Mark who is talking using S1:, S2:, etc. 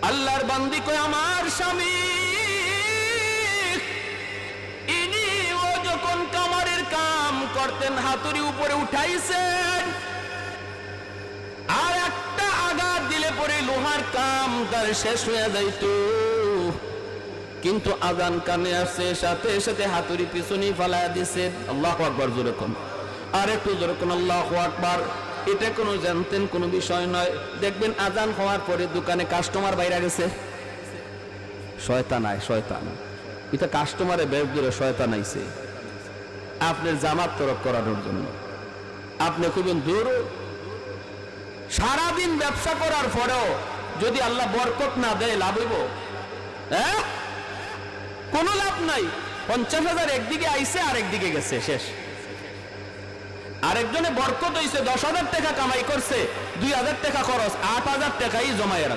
S1: আল্লাহর বান্দি কয় আমার স্বামী ইনি ও যখন কামারের কাম করতেন হাতুড়ি উপরে উঠাইছেন আর একটা আঘাত দিলে পরে লোহার কাম তার শেষ হয়ে যাইত, কিন্তু আজান কানে আসছে সাথে সাথে হাতুড়ি পিছনে ফালায়া দিছেন। আল্লাহু আকবার জোরে কোন, আর একটু জোরে কোন আল্লাহু আকবার। এটা কোনো জানতেন কোনো বিষয় নয়। দেখবেন আজান হওয়ার পরে দোকানে কাস্টমার বাইরে গেছে, শয়তান আয় শয়তান, এটা কাস্টমারে বেশ দূরে শয়তান আইছে আপনার জামাত তরক করানোর জন্য। আপনি খুবই দূর সারাদিন ব্যবসা করার পরেও যদি আল্লাহ বরকত না দেয় লাভ হইব? হ্যাঁ, কোনো লাভ নাই। 50,000 একদিকে আইছে আর একদিকে গেছে, শেষ। আরেকজনে বরকত হইছে 10,000 টাকা কামাই করছে, 2,000 টাকা খরচ, 8,000 টাকাই জমায় রাখছে।